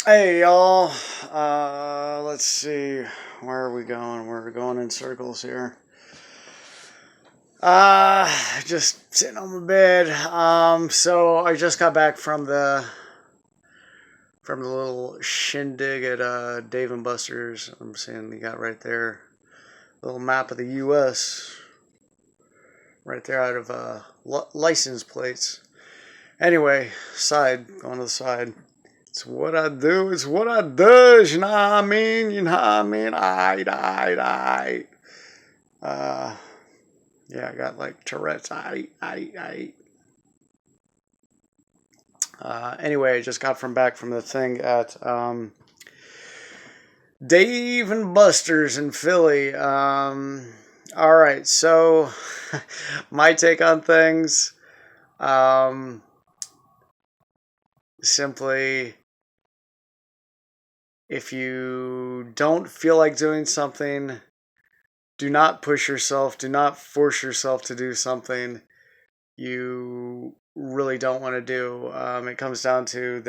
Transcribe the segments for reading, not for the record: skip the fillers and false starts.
Hey y'all, let's see, where are we going? We're going in circles here. Just sitting on my bed. So I just got back from the little shindig at Dave and Buster's. I'm seeing you got right there, little map of the U.S. right there out of license plates. Anyway, going to the side. It's what I do. It's what I does. You know what I mean? You know what I mean? I. Uh, yeah, I got like Tourette's. I. Anyway, I just got back from the thing at Dave and Buster's in Philly. All right, so my take on things. Um, Simply, if you don't feel like doing something, do not push yourself. Do not force yourself to do something you really don't want to do. It comes down to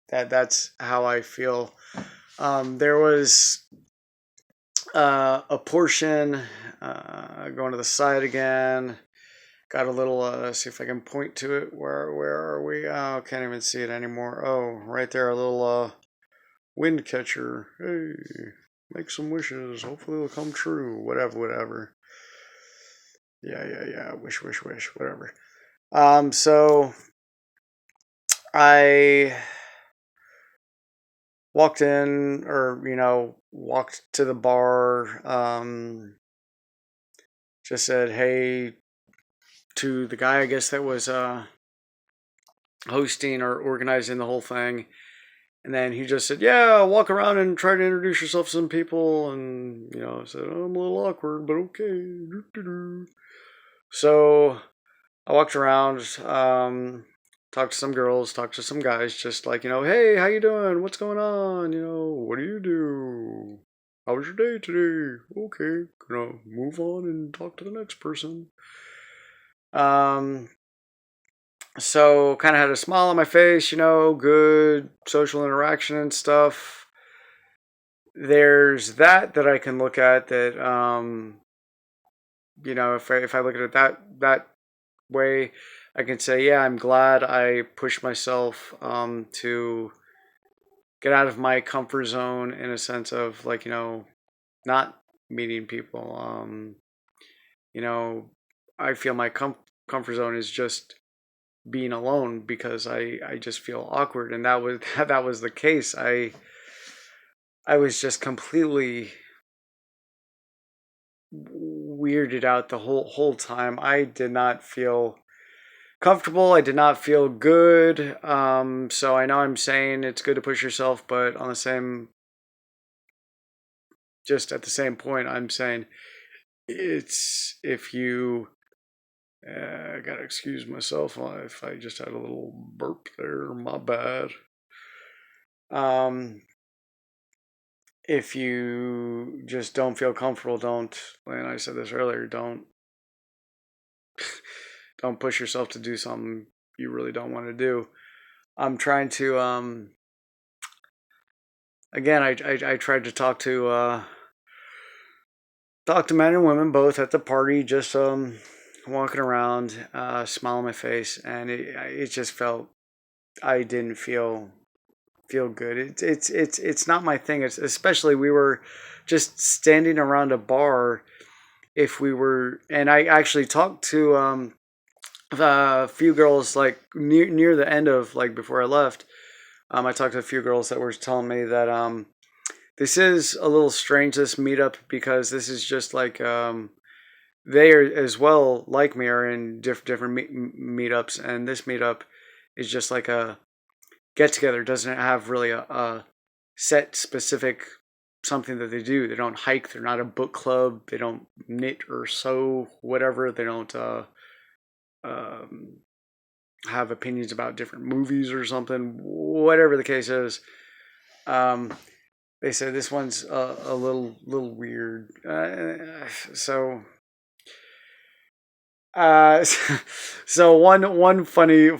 that's how I feel. There was a portion going to the side again. Got a little. See if I can point to it. Where are we? Oh, can't even see it anymore. Oh, right there, a little wind catcher. Hey, make some wishes. Hopefully they'll come true. Whatever. Yeah. Wish. Whatever. So I walked in, or walked to the bar. Just said hey to the guy, I guess, that was hosting or organizing the whole thing. And then he just said, "Yeah, walk around and try to introduce yourself to some people." And I said, "Oh, I'm a little awkward, but okay." So I walked around, talked to some girls, talked to some guys, just like, "Hey, how you doing? What's going on? What do you do? How was your day today? Okay, move on and talk to the next person." Um, so kind of had a smile on my face, good social interaction and stuff. There's that I can look at that, if I look at it that way, I can say, yeah, I'm glad I pushed myself to get out of my comfort zone, in a sense of, like, not meeting people. You know, I feel my comfort zone is just being alone, because I just feel awkward, and that was the case. I was just completely weirded out the whole time. I did not feel comfortable. I did not feel good. So I know I'm saying it's good to push yourself, but on the same, just at the same point, I'm saying it's, if you, I gotta excuse myself if I just had a little burp there. My bad. Um, if you just don't feel comfortable, don't. And I said this earlier. Don't push yourself to do something you really don't want to do. I'm trying to again. I tried to talk to men and women both at the party, just walking around, smile on my face, and it just felt, I didn't feel good. It's not my thing. It's, especially, we were just standing around a bar. If we were, and I actually talked to a few girls, like, near the end of, like, before I left. I talked to a few girls that were telling me that this is a little strange, this meetup, because this is just like, they are as well, like me, are in different meetups, and this meetup is just like a get together. It doesn't have really a set specific something that they do. They don't hike. They're not a book club. They don't knit or sew, whatever. They don't um, have opinions about different movies or something. Whatever the case is, um, they said this one's a little weird. So uh, so one funny,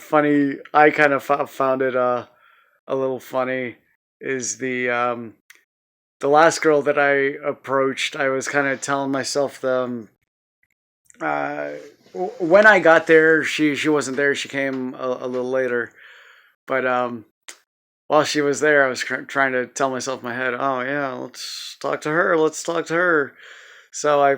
I kind of found it a little funny is the last girl that I approached. I was kind of telling myself uh, when I got there, she wasn't there. She came a little later, but while she was there, I was trying to tell myself in my head, "Oh yeah, let's talk to her. Let's talk to her." So I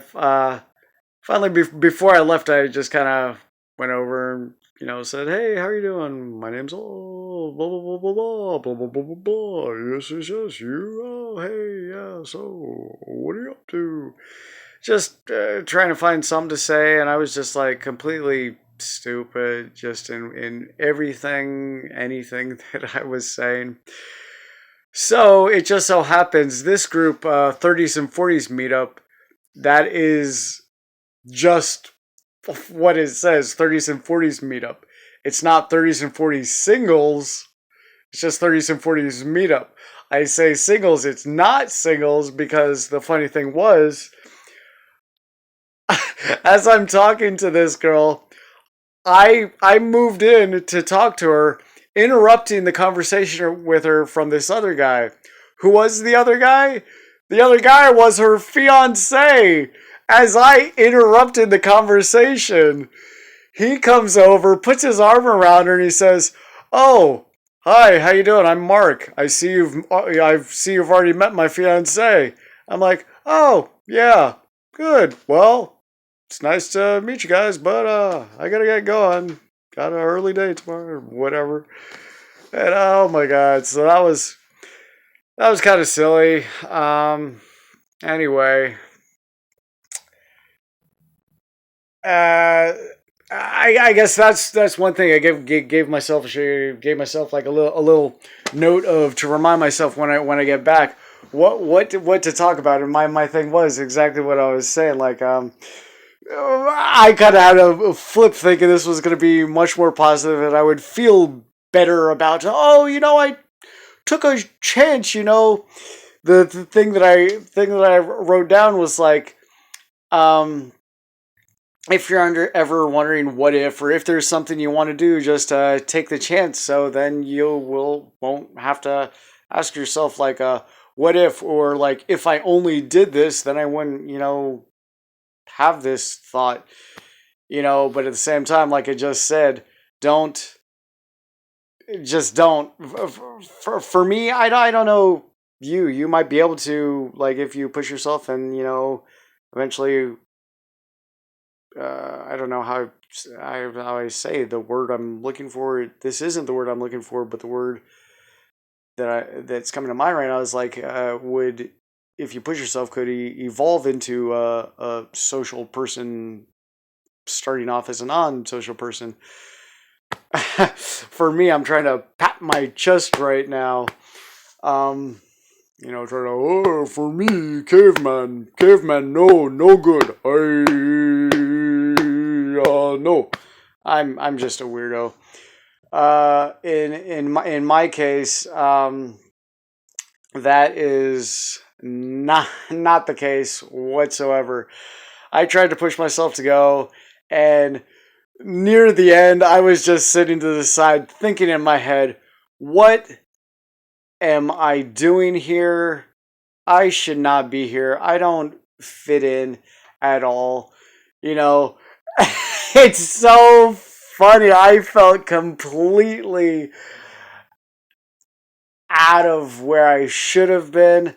finally, before I left, I just kind of went over and said, "Hey, how are you doing? My name's blah blah blah blah blah blah blah blah blah blah. Yes, yes, yes. You. Oh, hey, yeah. So, what are you up to?" Just trying to find something to say, and I was just like completely stupid, just in everything, anything that I was saying. So it just so happens this group, 30s and 40s meetup, that is just what it says, 30s and 40s meetup. It's not 30s and 40s singles, it's just 30s and 40s meetup. I say singles, it's not singles because the funny thing was, as I'm talking to this girl, I moved in to talk to her, interrupting the conversation with her from this other guy. Who was the other guy? The other guy was her fiance. As I interrupted the conversation, he comes over, puts his arm around her, and he says, "Oh, hi, how you doing? I'm Mark. I see you've already met my fiance." I'm like, "Oh, yeah, good. Well, it's nice to meet you guys, but I gotta get going. Got an early day tomorrow, or whatever." And oh my god, so that was kind of silly. Anyway, uh, I guess that's one thing I gave myself gave myself like a little note of to remind myself when I get back what to talk about. And my thing was exactly what I was saying. Like I kind of had a flip thinking this was going to be much more positive and I would feel better about. Oh, I took a chance. The thing that I wrote down was like if you're ever wondering what if or if there's something you want to do, just take the chance. So then won't have to ask yourself like what if, or like if I only did this, then I wouldn't have this thought. But at the same time, like I just said, don't just don't. For me, I don't know you might be able to, like, if you push yourself and eventually I don't know how I say the word I'm looking for. This isn't the word I'm looking for, but the word that's coming to mind right now is like would, if you push yourself, could evolve into a social person starting off as a non-social person. For me, I'm trying to pat my chest right now. Trying to, oh, for me, caveman, no, no good. No, I'm just a weirdo. In my case, that is not the case whatsoever. I tried to push myself to go, and near the end, I was just sitting to the side, thinking in my head, "What am I doing here? I should not be here. I don't fit in at all." You know, it's so funny. I felt completely out of where I should have been.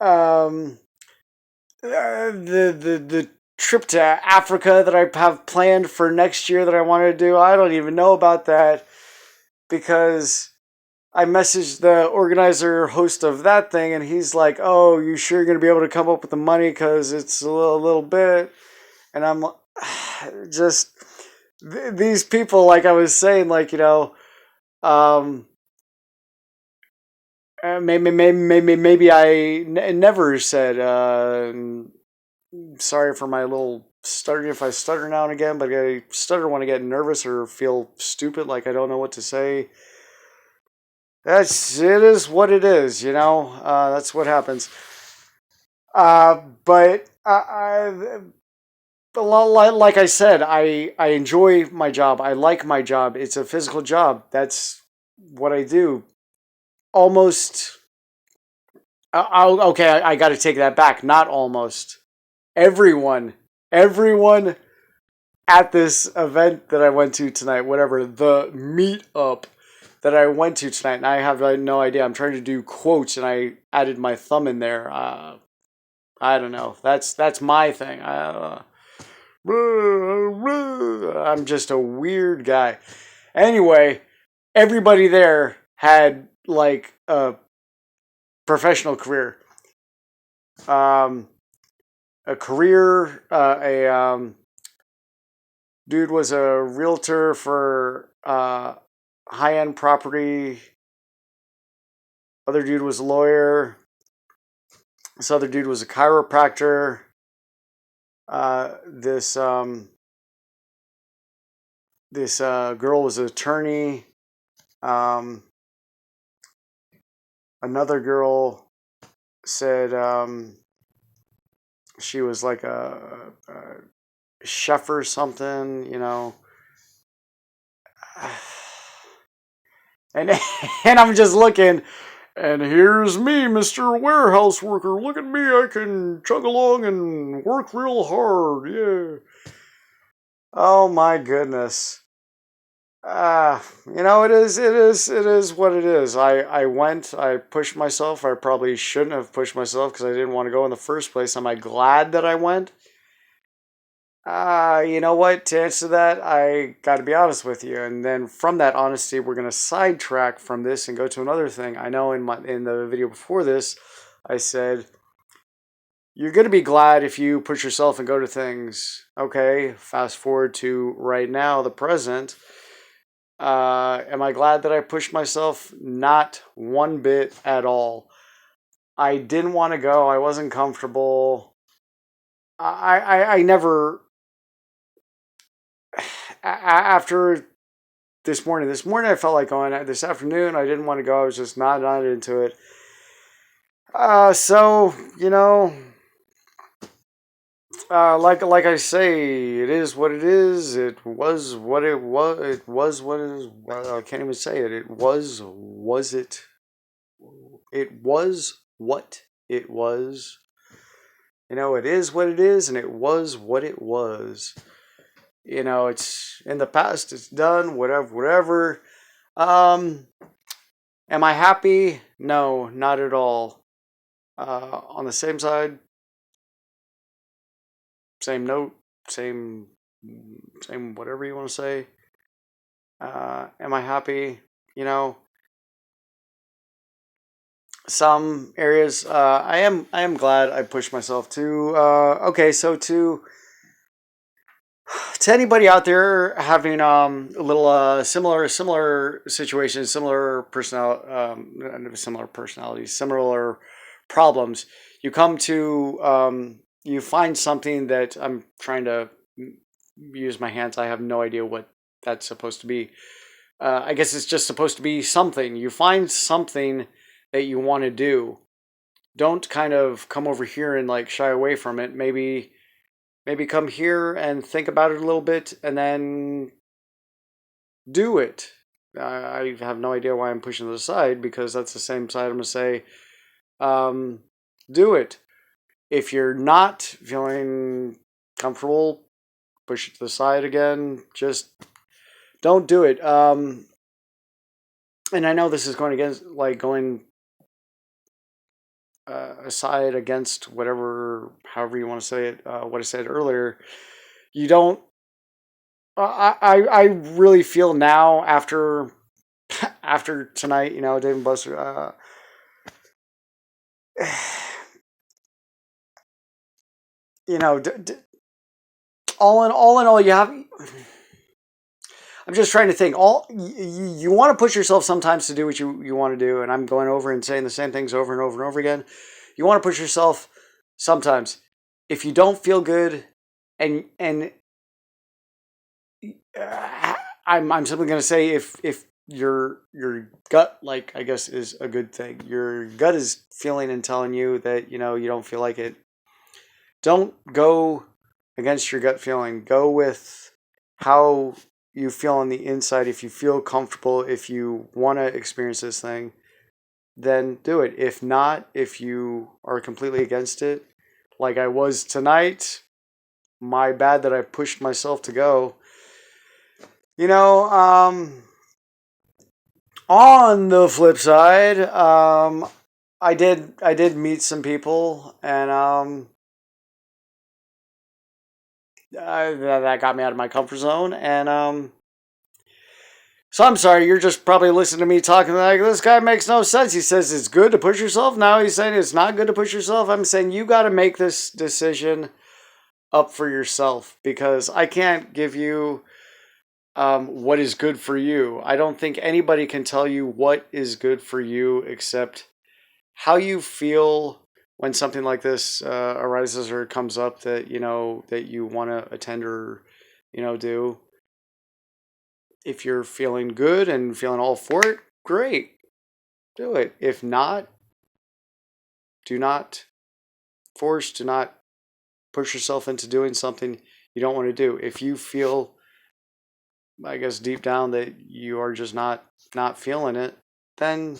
Um, the trip to Africa that I have planned for next year that I wanted to do, I don't even know about that because I messaged the organizer host of that thing, and he's like, "Oh, you sure you're gonna be able to come up with the money? Because it's a little bit." And I'm just these people, like I was saying, like um, maybe never said. Sorry for my little stutter if I stutter now and again, but I stutter when I get nervous or feel stupid, like I don't know what to say. It is what it is, that's what happens. But like I said, I enjoy my job. I like my job. It's a physical job. That's what I do. almost. Okay, I got to take that back. Not almost. Everyone at this event that I went to tonight, whatever, the meetup that I went to tonight, and I have no idea. I'm trying to do quotes, and I added my thumb in there. I don't know. That's my thing. I'm just a weird guy. Anyway, everybody there had like a professional career. A career, dude was a realtor for high-end property. Other dude was a lawyer. This other dude was a chiropractor. This girl was an attorney. Another girl said she was like a chef or something, you know. And and I'm just looking, and here's me, Mr. Warehouse Worker. Look at me, I can chug along and work real hard, yeah. Oh my goodness. You know, it is what it is. I went, I pushed myself. I probably shouldn't have pushed myself because I didn't want to go in the first place. Am I glad that I went? You know what? To answer that, I got to be honest with you. And then from that honesty, we're gonna sidetrack from this and go to another thing. I know in the video before this, I said you're gonna be glad if you push yourself and go to things. Okay, fast forward to right now, the present. Am I glad that I pushed myself? Not one bit at all. I didn't want to go. I wasn't comfortable. I never. After this morning, I felt like going. This afternoon, I didn't want to go. I was just not into it. So you know, like I say, it is what it is. It was what it was. It was what it is. Well, I can't even say it. It was it. It was what it was. You know, it is what it is, and it was what it was. You know, it's in the past. It's done. Whatever. Um, am I happy? No, not at all. On the same side, same note, same whatever you want to say. Am I happy? You know, some areas I am glad I pushed myself to. Okay, so to anybody out there having a little similar situations, similar personalities, similar problems, you come to you find something that I'm trying to use my hands. I have no idea what that's supposed to be. I guess it's just supposed to be something. You find something that you want to do. Don't kind of come over here and like shy away from it. Maybe come here and think about it a little bit and then do it. I have no idea why I'm pushing it aside because that's the same side I'm going to say, do it. If you're not feeling comfortable, push it to the side again. Just don't do it. And I know this is going against, like, going aside against whatever, however you want to say it, what I said earlier. You don't. I really feel now after tonight, you know, Dave and Buster. You know, all in all, you have. I'm just trying to think. All you want to push yourself sometimes to do what you want to do, and I'm going over and saying the same things over and over and over again. You want to push yourself sometimes. If you don't feel good, and I'm simply going to say if your gut, like, I guess, is a good thing. Your gut is feeling and telling you that, you know, you don't feel like it. Don't go against your gut feeling. Go with how you feel on the inside. If you feel comfortable, if you want to experience this thing, then do it. If not, if you are completely against it, like I was tonight, my bad that I pushed myself to go. You know, on the flip side, I did meet some people, and that got me out of my comfort zone, and so I'm sorry, you're just probably listening to me talking like this guy makes no sense. He says it's good to push yourself. Now he's saying it's not good to push yourself. I'm saying you got to make this decision up for yourself because I can't give you what is good for you. I don't think anybody can tell you what is good for you except how you feel when something like this arises or comes up that that you want to attend or do. If you're feeling good and feeling all for it, great, do it. If not, do not do not push yourself into doing something you don't want to do. If you feel, I guess, deep down that you are just not feeling it, then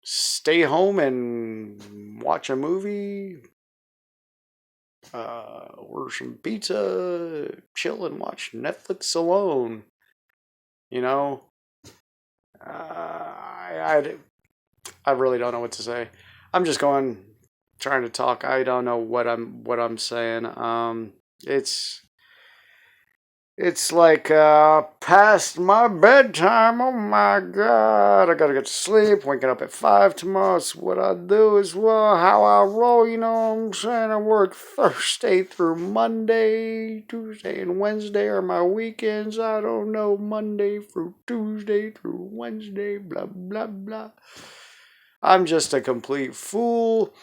stay home and watch a movie, order some pizza, chill and watch Netflix alone. You know, I really don't know what to say. I'm just trying to talk. I don't know what I'm saying. It's like past my bedtime. Oh my god, I gotta get to sleep. Waking up at 5 tomorrow. So what I do is how I roll. You know what I'm saying? I work Thursday through Monday, Tuesday and Wednesday are my weekends. I don't know, Monday through Tuesday through Wednesday. Blah blah blah. I'm just a complete fool.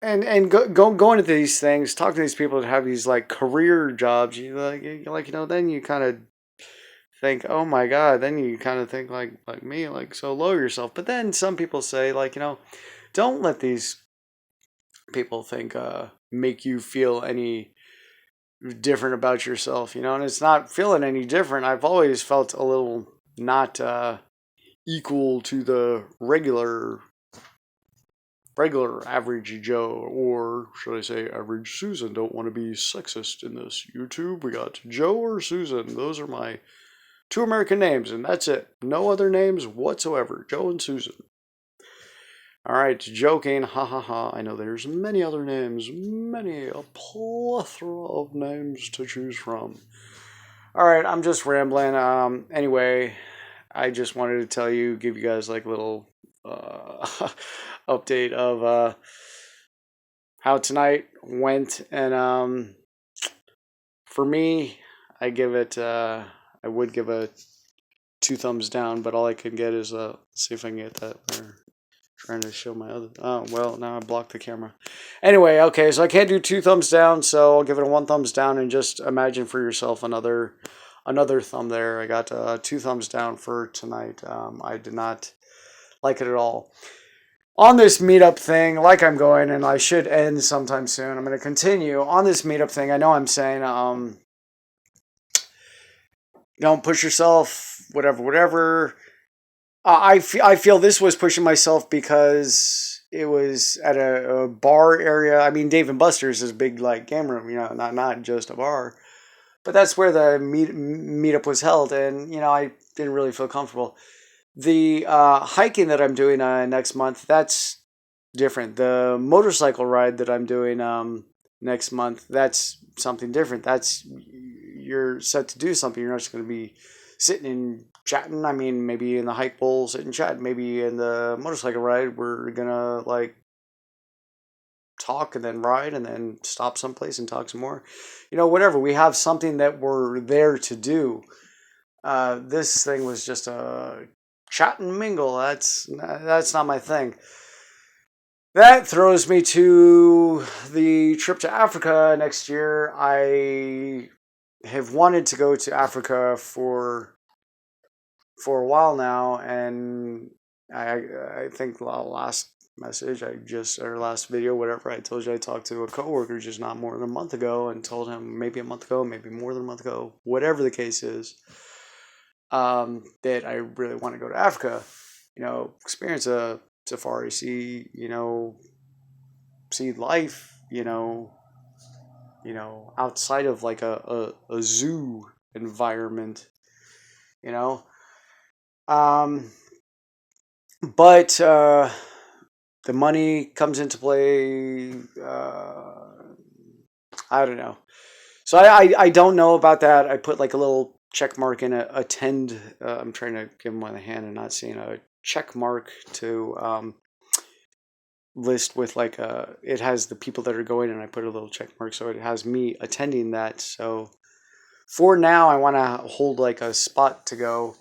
And going to these things, talking to these people that have these like career jobs, then you kind of think, oh my god, then you kind of think like me, like so lower yourself. But then some people say like don't let these people think make you feel any different about yourself, and it's not feeling any different. I've always felt a little not equal to the regular average Joe, or should I say average Susan. Don't want to be sexist in this YouTube. We got Joe or Susan. Those are my two American names, and that's it. No other names whatsoever. Joe and Susan. All right, joking. Ha ha ha. I know there's many other names, a plethora of names to choose from. All right, I'm just rambling. Anyway, I just wanted to give you guys like little update of how tonight went, and for me, I would give a 2 thumbs down, but all I can get is see if I can get that. We're trying to show my other. Oh well, now I blocked the camera. Anyway, okay, so I can't do 2 thumbs down, so I'll give it a 1 thumbs down, and just imagine for yourself another thumb there. I got 2 thumbs down for tonight. I did not like it at all. On this meetup thing, like I'm going, and I should end sometime soon. I'm going to continue on this meetup thing. I know I'm saying, don't push yourself, whatever. I feel this was pushing myself because it was at a bar area. I mean, Dave and Buster's is a big like game room, not just a bar, but that's where the meetup was held, and I didn't really feel comfortable. The hiking that I'm doing next month, that's different. The motorcycle ride that I'm doing next month, that's something different. That's you're set to do something. You're not just going to be sitting and chatting. I mean, maybe in the hike bowl, sit and chat. Maybe in the motorcycle ride, we're gonna like talk and then ride and then stop someplace and talk some more. Whatever. We have something that we're there to do. This thing was just a chat and mingle. That's not my thing. That throws me to the trip to Africa next year. I have wanted to go to Africa for a while now, and I think the last message or last video, whatever, I told you I talked to a coworker just not more than a month ago and told him maybe a month ago, maybe more than a month ago, whatever the case is. that I really want to go to Africa, experience a safari, see life, outside of like a zoo environment, you know. Um, but the money comes into play. I don't know. So I don't know about that. I put like a little check mark in attend. I'm trying to give him one the hand and not seeing a check mark to list with like it has the people that are going, and I put a little check mark so it has me attending that. So for now, I want to hold like a spot to go.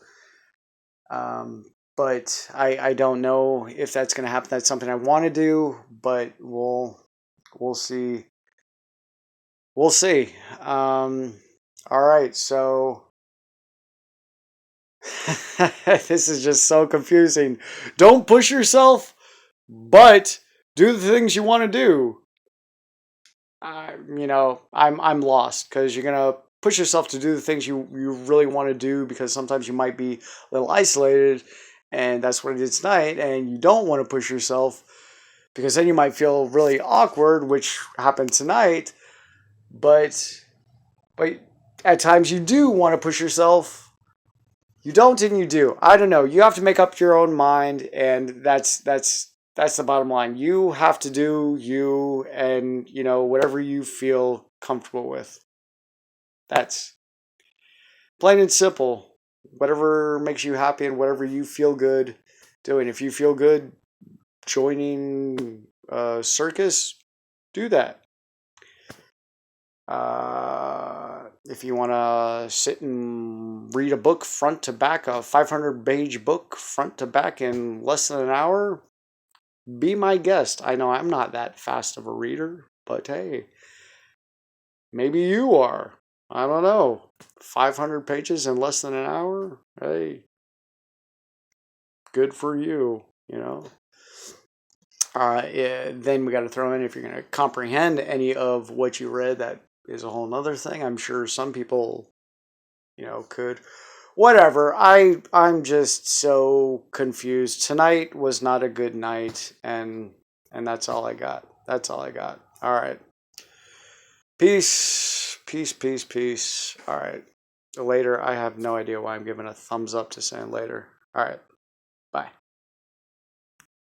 But I don't know if that's going to happen. That's something I want to do, but we'll see. We'll see. All right, so this is just so confusing. Don't push yourself, but do the things you want to do. I'm lost because you're gonna push yourself to do the things you really want to do, because sometimes you might be a little isolated, and that's what I did tonight. And you don't want to push yourself because then you might feel really awkward, which happened tonight. But at times you do want to push yourself. You don't and you do. I don't know. You have to make up your own mind, and that's the bottom line. You have to do you, and whatever you feel comfortable with. That's plain and simple. Whatever makes you happy and whatever you feel good doing. If you feel good joining a circus, do that. If you want to sit and read a book front to back, a 500-page book front to back in less than an hour, be my guest. I know I'm not that fast of a reader, but hey, maybe you are. I don't know. 500 pages in less than an hour? Hey, good for you, Yeah, then we got to throw in, if you're going to comprehend any of what you read, that is a whole nother thing. I'm sure some people, could. Whatever. I'm just so confused. Tonight was not a good night, and that's all I got. That's all I got. All right. Peace. Peace, peace, peace. All right. Later. I have no idea why I'm giving a thumbs up to saying later. All right. Bye.